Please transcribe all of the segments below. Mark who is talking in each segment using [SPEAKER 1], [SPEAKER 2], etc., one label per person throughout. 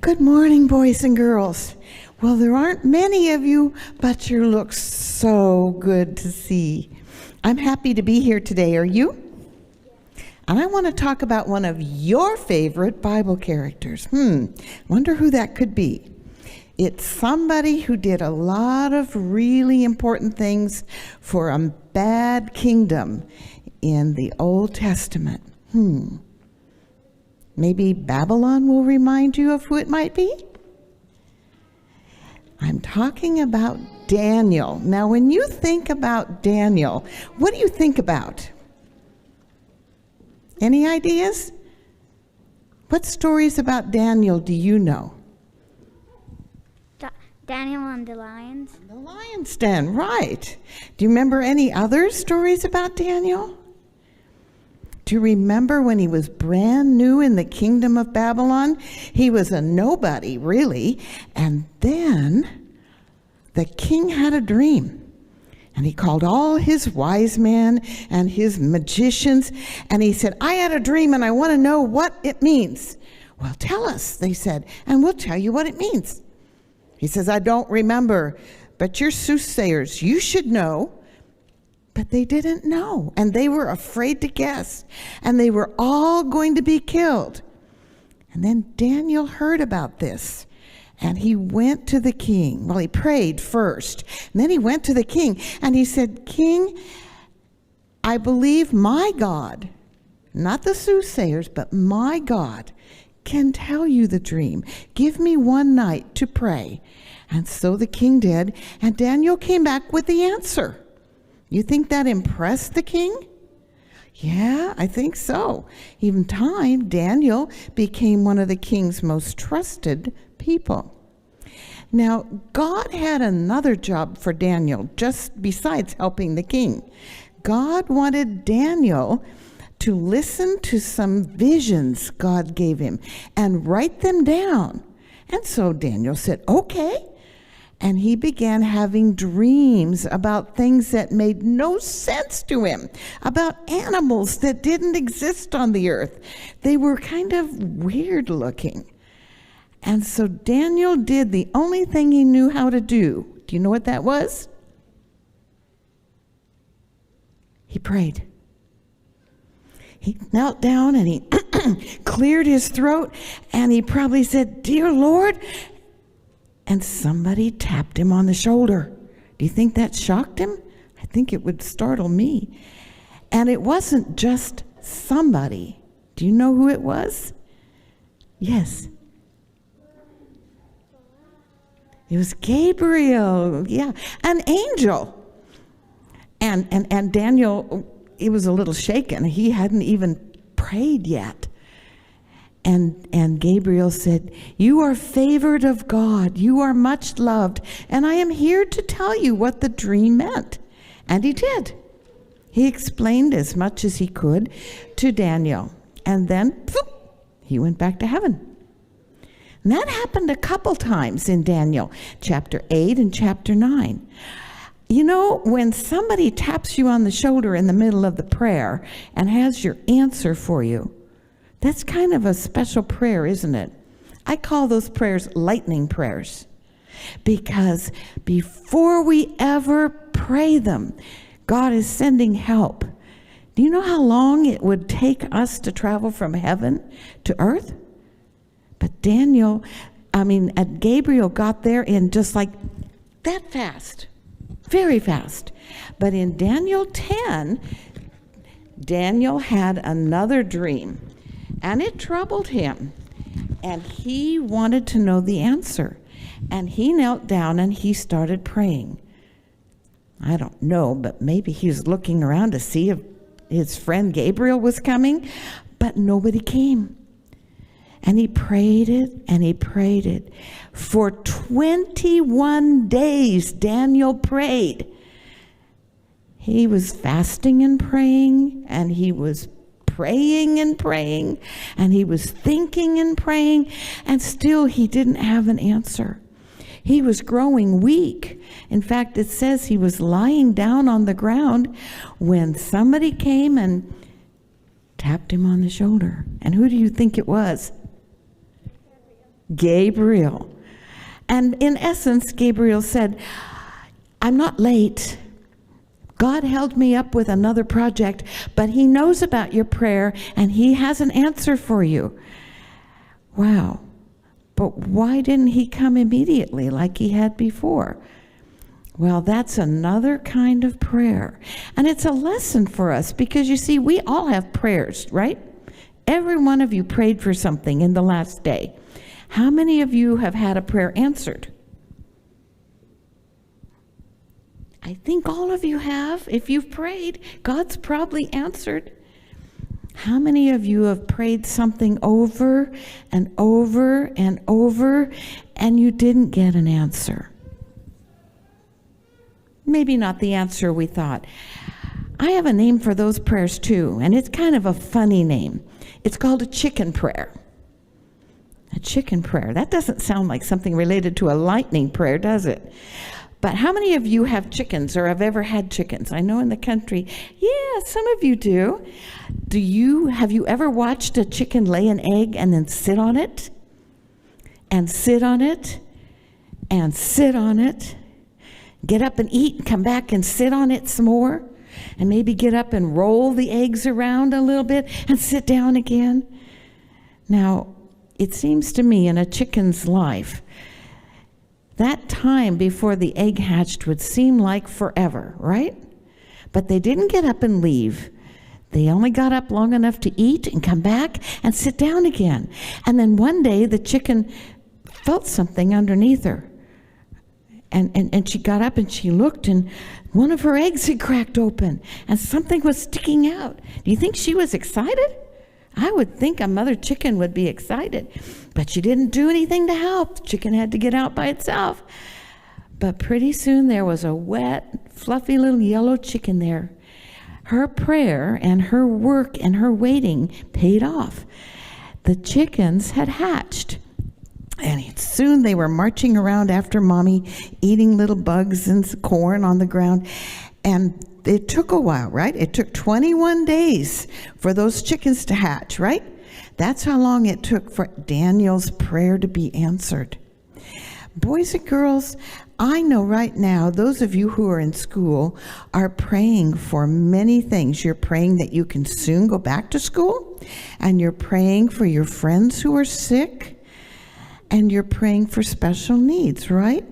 [SPEAKER 1] Good morning, boys and girls. Well, there aren't many of you, but you look so good to see. I'm happy to be here today. Are you? And I want to talk about one of your favorite Bible characters. Wonder who that could be. It's somebody who did a lot of really important things for a bad kingdom in the Old Testament. Maybe Babylon will remind you of who it might be? I'm talking about Daniel. Now, when you think about Daniel, what do you think about? Any ideas? What stories about Daniel do you know?
[SPEAKER 2] Daniel and the lions.
[SPEAKER 1] The lion's den, right. Do you remember any other stories about Daniel? Do you remember when he was brand new in the kingdom of Babylon? He was a nobody, really. And then the king had a dream. And he called all his wise men and his magicians. And he said, I had a dream and I want to know what it means. Well, tell us, they said, and we'll tell you what it means. He says, I don't remember, but you're soothsayers. You should know. But they didn't know, and they were afraid to guess, and they were all going to be killed. And then Daniel heard about this, and he went to the king. Well, he prayed first, and then he went to the king, and he said, King, I believe my God, not the soothsayers, but my God, can tell you the dream. Give me one night to pray. And so the king did, and Daniel came back with the answer. You think that impressed the king? Yeah, I think so. In time, Daniel became one of the king's most trusted people. Now, God had another job for Daniel, just besides helping the king. God wanted Daniel to listen to some visions God gave him and write them down. And so Daniel said, okay. And he began having dreams about things that made no sense to him, about animals that didn't exist on the earth. They were kind of weird looking. And so Daniel did the only thing he knew how to do. Do you know what that was? He prayed. He knelt down and he cleared his throat, and he probably said, Dear Lord, and somebody tapped him on the shoulder. Do you think that shocked him? I think it would startle me. And it wasn't just somebody. Do you know who it was? Yes. It was Gabriel. Yeah, an angel. And Daniel, he was a little shaken. He hadn't even prayed yet. And Gabriel said, You are favored of God. You are much loved. And I am here to tell you what the dream meant. And he did. He explained as much as he could to Daniel. And then, he went back to heaven. And that happened a couple times in Daniel, chapter 8 and chapter 9. You know, when somebody taps you on the shoulder in the middle of the prayer and has your answer for you, that's kind of a special prayer, isn't it? I call those prayers lightning prayers, because before we ever pray them, God is sending help. Do you know how long it would take us to travel from heaven to earth? But Gabriel got there in just like that fast, very fast. But in Daniel 10, Daniel had another dream. And it troubled him, and he wanted to know the answer. And he knelt down and he started praying. I don't know, but maybe he was looking around to see if his friend Gabriel was coming, but nobody came. And he prayed it, and he prayed it. For 21 days, Daniel prayed. He was fasting and praying, and he was praying and praying, and he was thinking and praying, and still he didn't have an answer. He was growing weak. In fact, it says he was lying down on the ground when somebody came and tapped him on the shoulder. And who do you think it was? Gabriel. And in essence, Gabriel said, I'm not late. God held me up with another project, but he knows about your prayer and he has an answer for you. Wow. But why didn't he come immediately like he had before? Well, that's another kind of prayer. And it's a lesson for us because you see, we all have prayers, right? Every one of you prayed for something in the last day. How many of you have had a prayer answered? I think all of you have. If you've prayed, God's probably answered. How many of you have prayed something over and over and over and you didn't get an answer? Maybe not the answer we thought. I have a name for those prayers too, and it's kind of a funny name. It's called a chicken prayer. A chicken prayer. That doesn't sound like something related to a lightning prayer, does it? But how many of you have chickens or have ever had chickens? I know in the country, yeah, some of you do. Have you ever watched a chicken lay an egg and then sit on it? And sit on it? And sit on it? Get up and eat and come back and sit on it some more? And maybe get up and roll the eggs around a little bit and sit down again? Now, it seems to me in a chicken's life, that time before the egg hatched would seem like forever, right? But they didn't get up and leave. They only got up long enough to eat and come back and sit down again. And then one day the chicken felt something underneath her. And she got up and she looked and one of her eggs had cracked open and something was sticking out. Do you think she was excited? I would think a mother chicken would be excited, but she didn't do anything to help. The chicken had to get out by itself. But pretty soon there was a wet, fluffy little yellow chicken there. Her prayer and her work and her waiting paid off. The chickens had hatched. And soon they were marching around after mommy, eating little bugs and corn on the ground. And it took a while, right? It took 21 days for those chickens to hatch, right? That's how long it took for Daniel's prayer to be answered. Boys and girls, I know right now, those of you who are in school are praying for many things. You're praying that you can soon go back to school, and you're praying for your friends who are sick, and you're praying for special needs, right?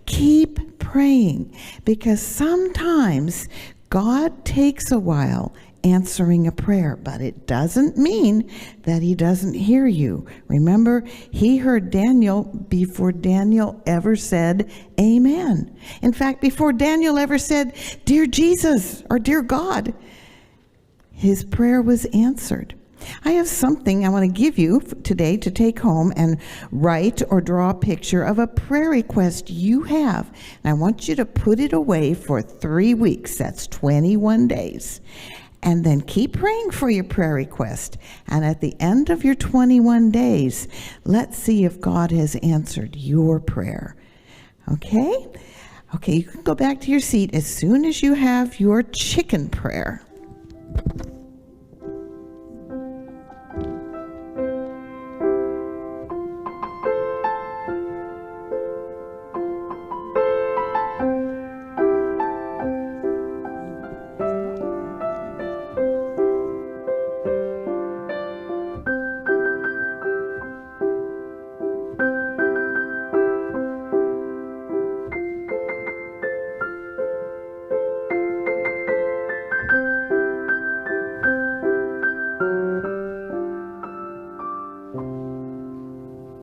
[SPEAKER 1] Keep praying, because sometimes God takes a while answering a prayer, but it doesn't mean that he doesn't hear you. Remember, he heard Daniel before Daniel ever said amen. In fact, before Daniel ever said, "Dear Jesus," or "Dear God," his prayer was answered. I have something I want to give you today to take home and write or draw a picture of a prayer request you have. And I want you to put it away for 3 weeks. That's 21 days. And then keep praying for your prayer request. And at the end of your 21 days, let's see if God has answered your prayer. Okay? Okay, you can go back to your seat as soon as you have your chicken prayer.